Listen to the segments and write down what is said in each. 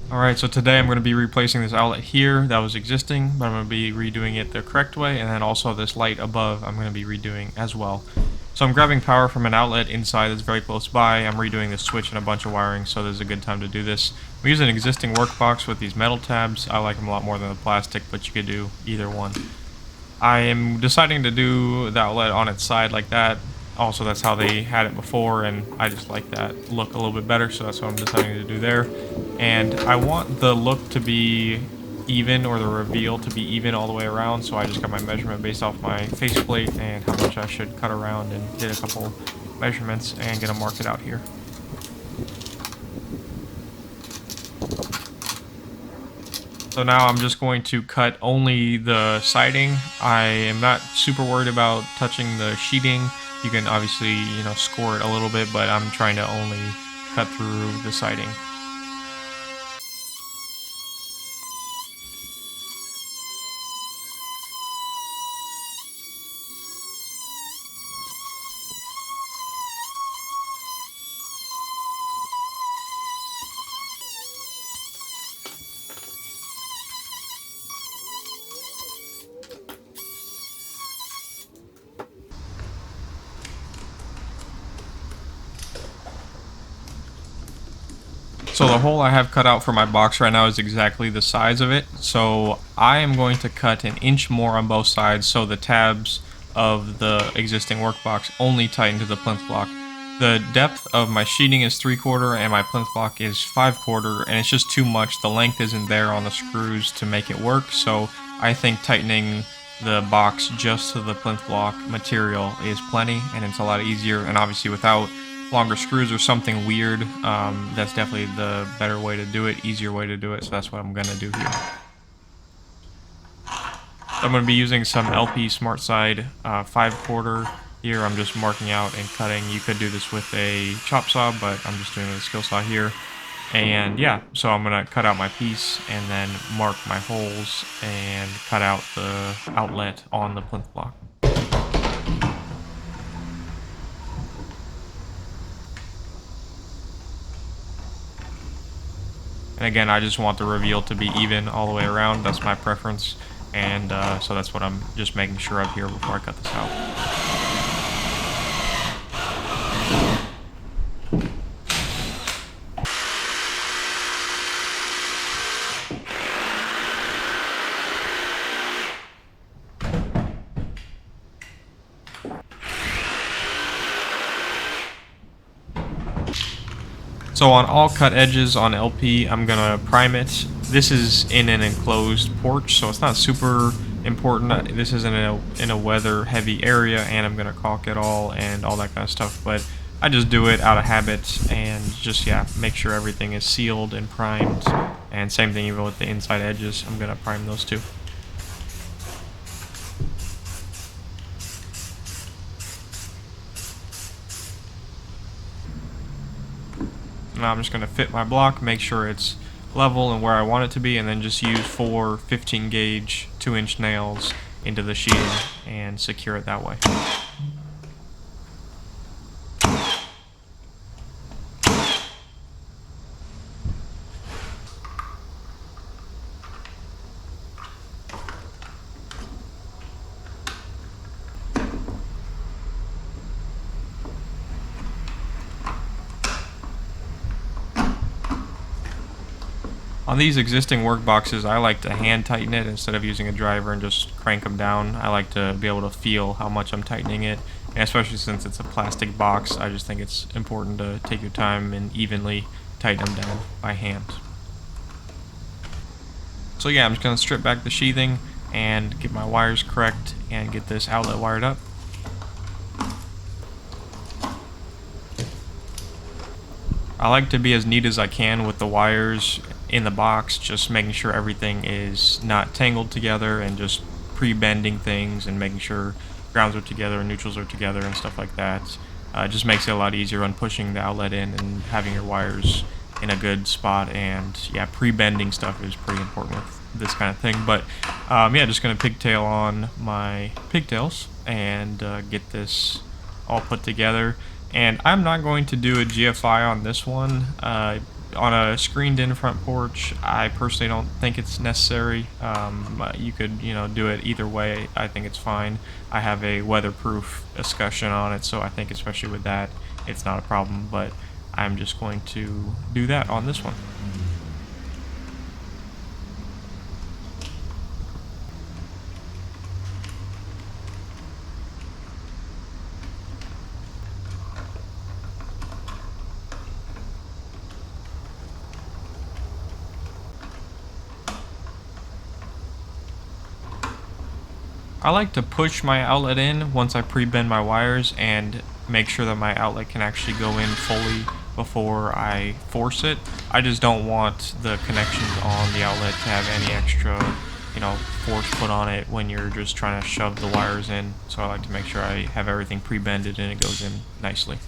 Alright, so today I'm going to be replacing this outlet here that was existing, but I'm going to be redoing it the correct way, and then also this light above I'm going to be redoing as well. So I'm grabbing power from an outlet inside that's very close by. I'm redoing the switch and a bunch of wiring, so this is a good time to do this. I'm using an existing workbox with these metal tabs. I like them a lot more than the plastic, but you could do either one. I am deciding to do the outlet on its side like that. Also, that's how they had it before, and I just like that look a little bit better, so that's what I'm deciding to do there. And I want the look to be even, or the reveal to be even all the way around, so I just got my measurement based off my faceplate and how much I should cut around, and did a couple measurements and get them marked out here. So now I'm just going to cut only the siding. I am not super worried about touching the sheeting. You can obviously, score it a little bit, but I'm trying to only cut through the siding. So the hole I have cut out for my box right now is exactly the size of it. So I am going to cut an inch more on both sides so the tabs of the existing workbox only tighten to the plinth block. The depth of my sheeting is 3/4 and my plinth block is 5/4, and it's just too much. The length isn't there on the screws to make it work, so I think tightening the box just to the plinth block material is plenty, and it's a lot easier, and obviously without longer screws or something weird, that's definitely the better way to do it, easier way to do it, so that's what I'm going to do here. I'm going to be using some LP Smart Side 5/4 here. I'm just marking out and cutting. You could do this with a chop saw, but I'm just doing it with a skill saw here. And yeah, so I'm going to cut out my piece and then mark my holes and cut out the outlet on the plinth block. And again, I just want the reveal to be even all the way around. That's my preference. And so that's what I'm just making sure of here before I cut this out. So on all cut edges on LP, I'm gonna prime it. This is in an enclosed porch, so it's not super important. This isn't in a weather heavy area, and I'm gonna caulk it all and all that kind of stuff, but I just do it out of habit and just, yeah, make sure everything is sealed and primed. And same thing even with the inside edges, I'm gonna prime those too. Now I'm just going to fit my block, make sure it's level and where I want it to be, and then just use 4 15 gauge 2-inch nails into the sheeting and secure it that way. On these existing work boxes, I like to hand tighten it instead of using a driver and just crank them down. I like to be able to feel how much I'm tightening it, and especially since it's a plastic box, I just think it's important to take your time and evenly tighten them down by hand. So yeah, I'm just going to strip back the sheathing and get my wires correct and get this outlet wired up. I like to be as neat as I can with the wires in the box, just making sure everything is not tangled together and just pre-bending things and making sure grounds are together and neutrals are together and stuff like that. It just makes it a lot easier on pushing the outlet in and having your wires in a good spot. And yeah, pre-bending stuff is pretty important with this kind of thing. But yeah, just gonna pigtail on my pigtails and get this all put together. And I'm not going to do a GFI on this one. on a screened-in front porch, I personally don't think it's necessary. You could, do it either way. I think it's fine. I have a weatherproof escutcheon on it, so I think especially with that, it's not a problem. But I'm just going to do that on this one. I like to push my outlet in once I pre-bend my wires and make sure that my outlet can actually go in fully before I force it. I just don't want the connections on the outlet to have any extra, force put on it when you're just trying to shove the wires in. So I like to make sure I have everything pre-bended and it goes in nicely.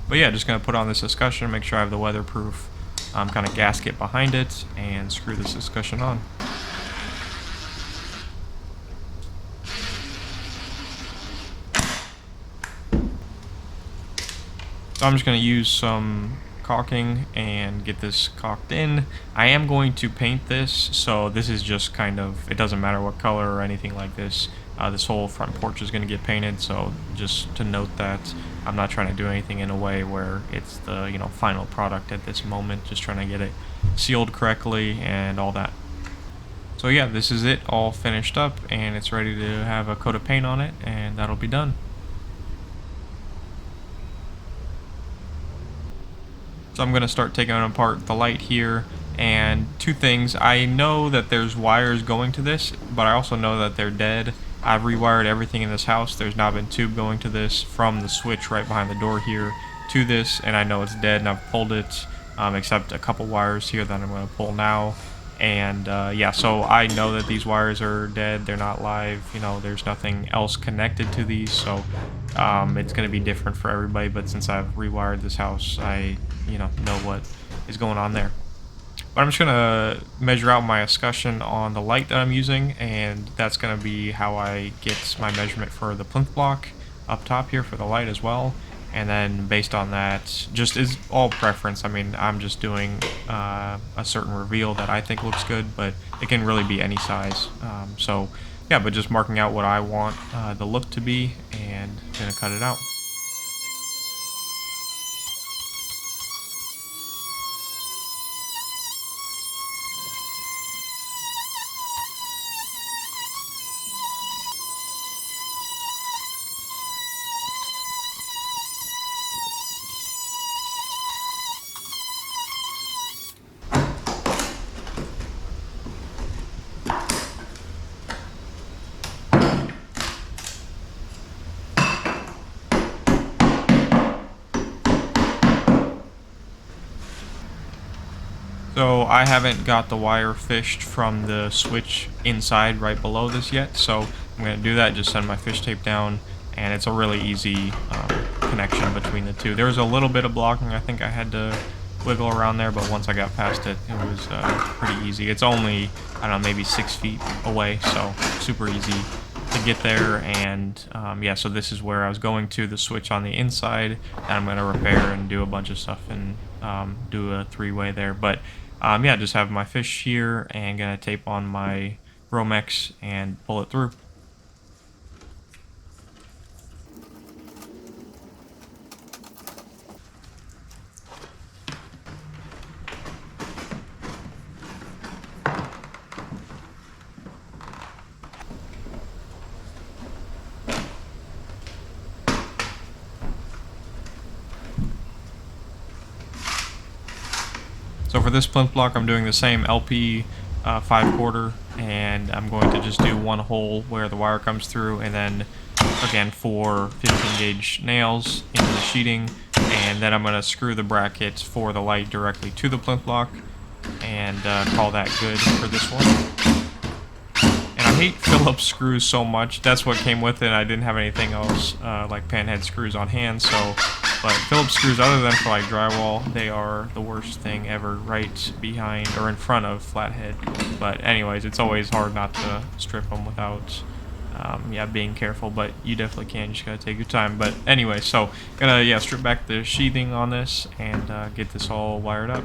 But yeah, just going to put on this escutcheon, make sure I have the weatherproof kind of gasket behind it, and screw this escutcheon on. So I'm just going to use some caulking and get this caulked in. I am going to paint this, so this is just kind of, it doesn't matter what color or anything like this. This whole front porch is going to get painted, so just to note that I'm not trying to do anything in a way where it's the final product at this moment, just trying to get it sealed correctly and all that. So yeah, this is it all finished up, and it's ready to have a coat of paint on it, and that'll be done. So I'm going to start taking apart the light here, and two things. I know that there's wires going to this, but I also know that they're dead. I've rewired everything in this house. There's now been tube going to this from the switch right behind the door here to this, and I know it's dead, and I've pulled it, except a couple wires here that I'm going to pull now. And yeah, so I know that these wires are dead. They're not live. There's nothing else connected to these, so it's going to be different for everybody. But since I've rewired this house, I know what is going on there. But I'm just going to measure out my escutcheon on the light that I'm using, and that's going to be how I get my measurement for the plinth block up top here for the light as well. And then based on that, just is all preference. I mean, I'm just doing a certain reveal that I think looks good, but it can really be any size. So yeah, but just marking out what I want the look to be, and gonna cut it out. So I haven't got the wire fished from the switch inside right below this yet, so I'm going to do that, just send my fish tape down, and it's a really easy connection between the two. There was a little bit of blocking I think I had to wiggle around there, but once I got past it, it was pretty easy. It's only, I don't know, maybe 6 feet away, so super easy to get there. And yeah, so this is where I was going to, the switch on the inside, and I'm going to repair and do a bunch of stuff and do a 3-way there. But yeah, just have my fish here and gonna tape on my Romex and pull it through. So for this plinth block, I'm doing the same LP 5/4, and I'm going to just do one hole where the wire comes through, and then again 4 15 gauge nails into the sheeting, and then I'm going to screw the bracket for the light directly to the plinth block, and call that good for this one. And I hate Phillips screws so much. That's what came with it. I didn't have anything else like panhead screws on hand, so. But Phillips screws, other than for like drywall, they are the worst thing ever, right behind or in front of flathead. But anyways, it's always hard not to strip them without yeah, being careful, but you definitely can. You just gotta take your time. But anyway, so gonna strip back the sheathing on this and get this all wired up.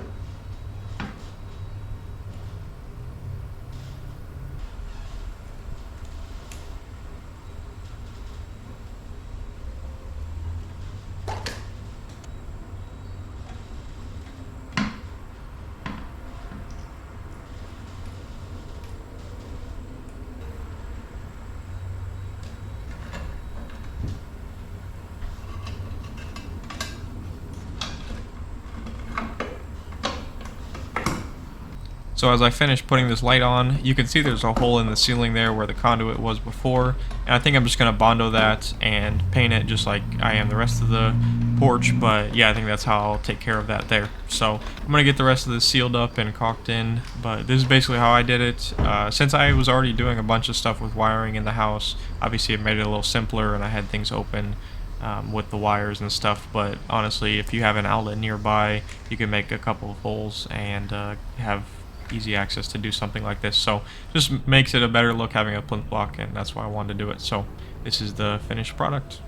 So as I finish putting this light on, you can see there's a hole in the ceiling there where the conduit was before, and I think I'm just going to Bondo that and paint it just like I am the rest of the porch, but yeah, I think that's how I'll take care of that there. So I'm going to get the rest of this sealed up and caulked in, but this is basically how I did it. Since I was already doing a bunch of stuff with wiring in the house, obviously it made it a little simpler and I had things open with the wires and stuff, but honestly, if you have an outlet nearby, you can make a couple of holes and have easy access to do something like this. So just makes it a better look having a plinth block, and that's why I wanted to do it. So this is the finished product.